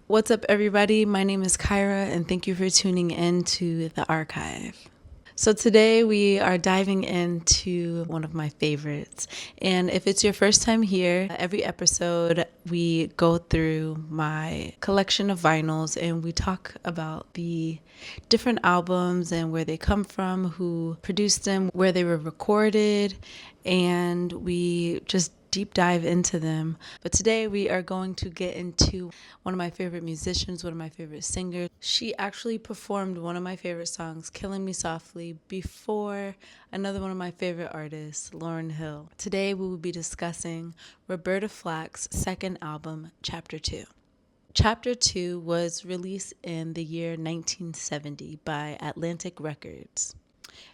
What's up, everybody? My name is Kyra, and thank you for tuning in to the ARkaiVE. So today we are diving into one of my favorites. And if it's your first time here, every episode we go through my collection of vinyls and we talk about the different albums and where they come from, who produced them, where they were recorded, and we just deep dive into them. But today we are going to get into one of my favorite musicians, one of my favorite singers. She actually performed one of my favorite songs, Killing Me Softly, before another one of my favorite artists, Lauryn Hill. Today we will be discussing Roberta Flack's second album, Chapter 2. Chapter 2 was released in the year 1970 by Atlantic Records.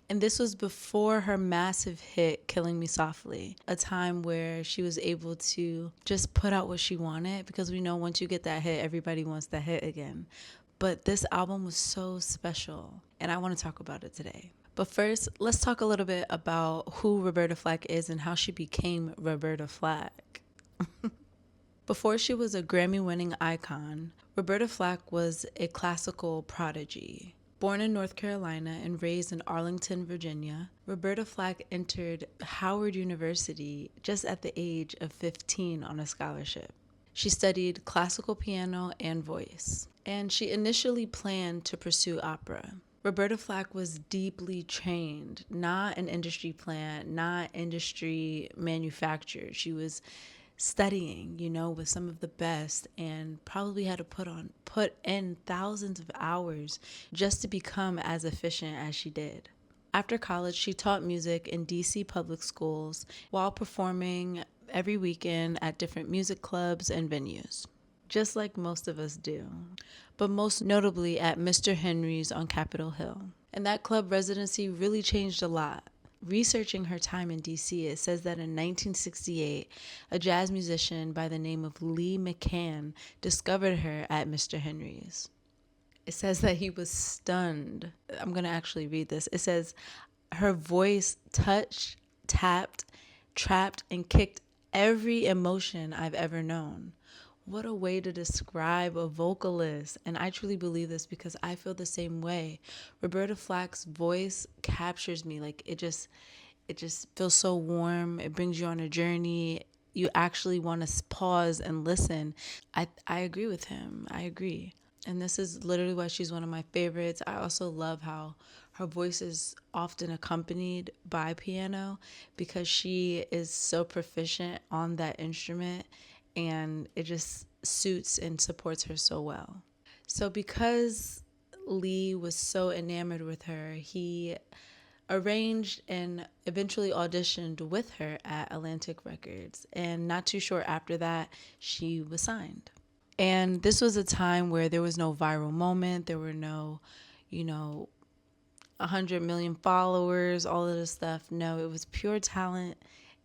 And this was before her massive hit, Killing Me Softly, a time where she was able to just put out what she wanted, because we know once you get that hit, everybody wants that hit again. But this album was so special, and I want to talk about it today. But first, let's talk a little bit about who Roberta Flack is and how she became Roberta Flack. Before she was a Grammy-winning icon, Roberta Flack was a classical prodigy. Born in North Carolina and raised in Arlington, Virginia, Roberta Flack entered Howard University just at the age of 15 on a scholarship. She studied classical piano and voice, and she initially planned to pursue opera. Roberta Flack was deeply trained, not an industry plant, not industry manufactured. She was studying, with some of the best, and probably had to put in thousands of hours just to become as efficient as she did. After college, she taught music in DC public schools while performing every weekend at different music clubs and venues, just like most of us do, but most notably at Mr. Henry's on Capitol Hill. And that club residency really changed a lot. Researching her time in DC, it says that in 1968, a jazz musician by the name of Lee McCann discovered her at Mr. Henry's. It says that he was stunned. I'm going to actually read this. It says, her voice touched, tapped, trapped, and kicked every emotion I've ever known. What a way to describe a vocalist. And I truly believe this because I feel the same way. Roberta Flack's voice captures me. Like it just feels so warm. It brings you on a journey. You actually want to pause and listen. I agree with him. I agree. And this is literally why she's one of my favorites. I also love how her voice is often accompanied by piano because she is so proficient on that instrument, and it just suits and supports her so well. So because Lee was so enamored with her, he arranged and eventually auditioned with her at Atlantic Records. And not too short after that, she was signed. And this was a time where there was no viral moment. There were no, 100 million followers, all of this stuff. No, it was pure talent,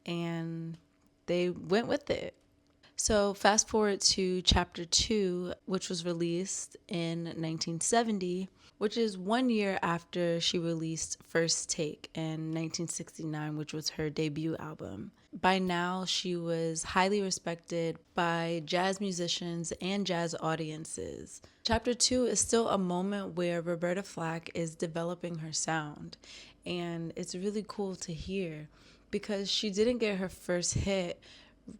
and they went with it. So fast forward to Chapter 2, which was released in 1970, which is 1 year after she released First Take in 1969, which was her debut album. By now, she was highly respected by jazz musicians and jazz audiences. Chapter 2 is still a moment where Roberta Flack is developing her sound, and it's really cool to hear because she didn't get her first hit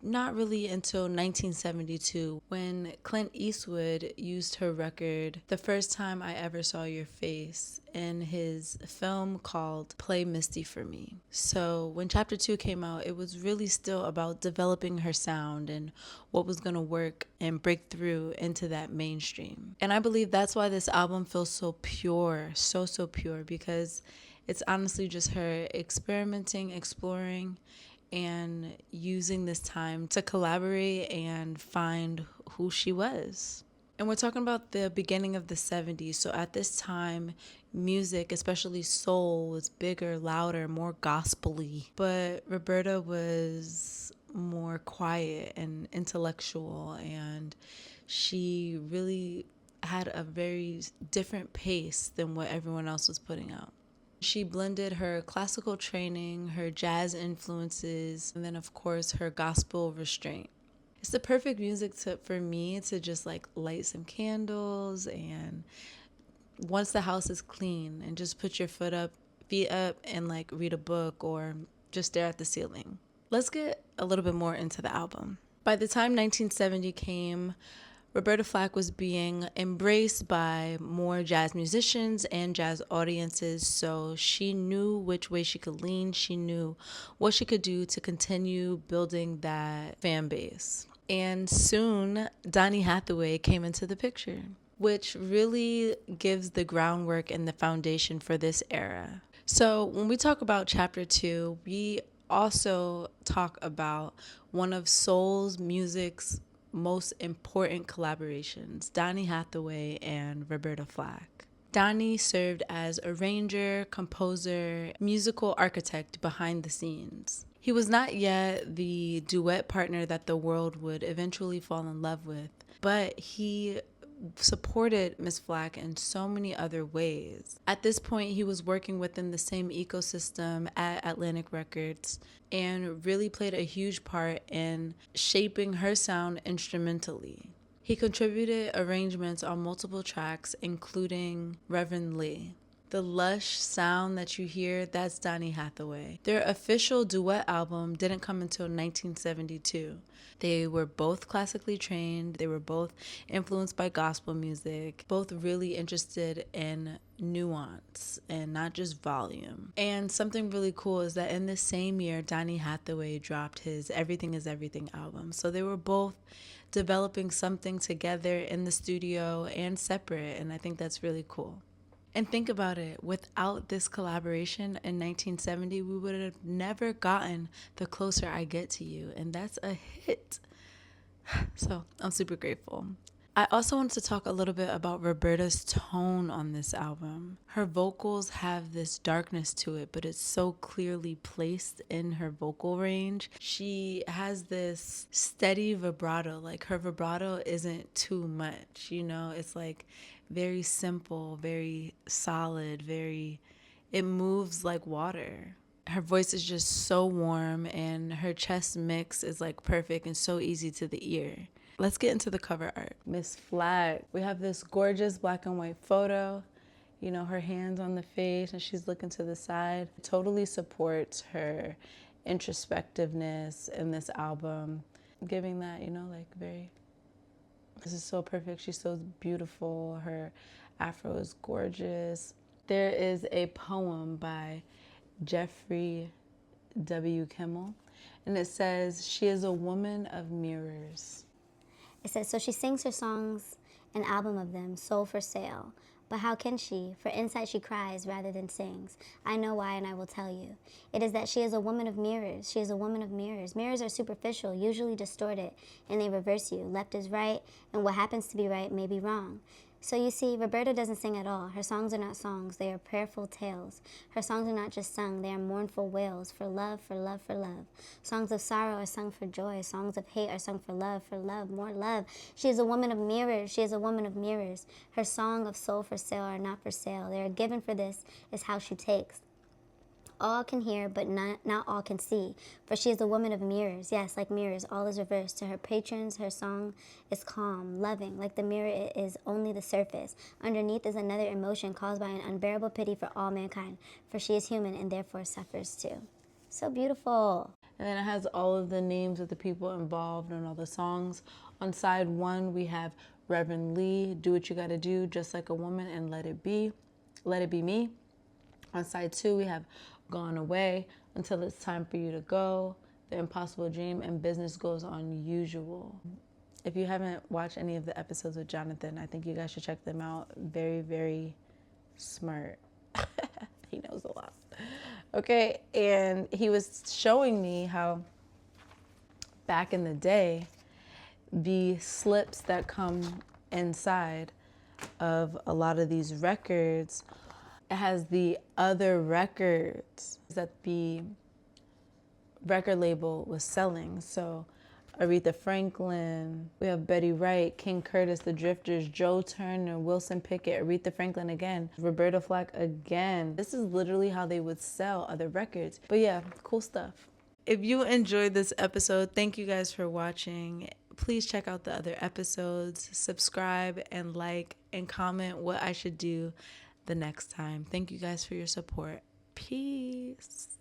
not really until 1972 when Clint Eastwood used her record The First Time I Ever Saw Your Face in his film called Play Misty for Me. So when Chapter 2 came out, it was really still about developing her sound and what was going to work and break through into that mainstream. And I believe that's why this album feels so pure, so pure, because it's honestly just her experimenting, exploring, and using this time to collaborate and find who she was. And we're talking about the beginning of the 70s. So at this time, music, especially soul, was bigger, louder, more gospel-y. But Roberta was more quiet and intellectual, and she really had a very different pace than what everyone else was putting out. She blended her classical training, her jazz influences, and then of course her gospel restraint. It's the perfect music for me to just like light some candles, and once the house is clean, and just put your feet up and like read a book or just stare at the ceiling. Let's get a little bit more into the album. By the time 1970 came, Roberta Flack was being embraced by more jazz musicians and jazz audiences, so she knew which way she could lean. She knew what she could do to continue building that fan base. And soon, Donny Hathaway came into the picture, which really gives the groundwork and the foundation for this era. So when we talk about chapter 2, we also talk about one of soul's music's most important collaborations, Donny Hathaway and Roberta Flack. Donny served as arranger, composer, musical architect behind the scenes. He was not yet the duet partner that the world would eventually fall in love with, but he supported Miss Flack in so many other ways. At this point, he was working within the same ecosystem at Atlantic Records and really played a huge part in shaping her sound instrumentally. He contributed arrangements on multiple tracks, including Reverend Lee. The lush sound that you hear, that's Donny Hathaway. Their official duet album didn't come until 1972. They were both classically trained. They were both influenced by gospel music, both really interested in nuance and not just volume. And something really cool is that in the same year, Donny Hathaway dropped his Everything is Everything album. So they were both developing something together in the studio and separate, and I think that's really cool. And think about it, without this collaboration in 1970, we would have never gotten The Closer I Get to You, and that's a hit. So I'm super grateful. I also wanted to talk a little bit about Roberta's tone on this album. Her vocals have this darkness to it, but it's so clearly placed in her vocal range. She has this steady vibrato. Like, her vibrato isn't too much, you know? It's like very simple, very solid, it moves like water. Her voice is just so warm, and her chest mix is like perfect and so easy to the ear. Let's get into the cover art. Miss Flack. We have this gorgeous black and white photo. You know, her hands on the face and she's looking to the side. It totally supports her introspectiveness in this album, giving that, you know, like this is so perfect. She's so beautiful. Her afro is gorgeous. There is a poem by Jeffrey W. Kimmel, and it says, "She is a woman of mirrors." It says, so she sings her songs, an album of them, sold for sale. But how can she? For inside she cries rather than sings. I know why, and I will tell you. It is that she is a woman of mirrors. She is a woman of mirrors. Mirrors are superficial, usually distorted, and they reverse you. Left is right, and what happens to be right may be wrong. So you see, Roberta doesn't sing at all. Her songs are not songs. They are prayerful tales. Her songs are not just sung. They are mournful wails for love, for love, for love. Songs of sorrow are sung for joy. Songs of hate are sung for love, more love. She is a woman of mirrors. She is a woman of mirrors. Her song of soul for sale are not for sale. They are given for this is how she takes. All can hear, but not all can see. For she is a woman of mirrors. Yes, like mirrors, all is reversed. To her patrons, her song is calm, loving. Like the mirror, it is only the surface. Underneath is another emotion caused by an unbearable pity for all mankind. For she is human and therefore suffers too. So beautiful. And then it has all of the names of the people involved and all the songs. On side 1, we have Reverend Lee, Do What You Gotta Do, Just Like a Woman, and Let It Be Me. On side 2, we have Gone Away, Until It's Time for You to Go, The Impossible Dream, and Business Goes On Usual. If you haven't watched any of the episodes with Jonathan, I think you guys should check them out. Very, very smart. He knows a lot. Okay, and he was showing me how back in the day, the slips that come inside of a lot of these records, it has the other records that the record label was selling. So Aretha Franklin, we have Betty Wright, King Curtis, The Drifters, Joe Turner, Wilson Pickett, Aretha Franklin again, Roberta Flack again. This is literally how they would sell other records. But yeah, cool stuff. If you enjoyed this episode, thank you guys for watching. please check out the other episodes, subscribe and like and comment what I should do the next time. Thank you guys for your support. Peace.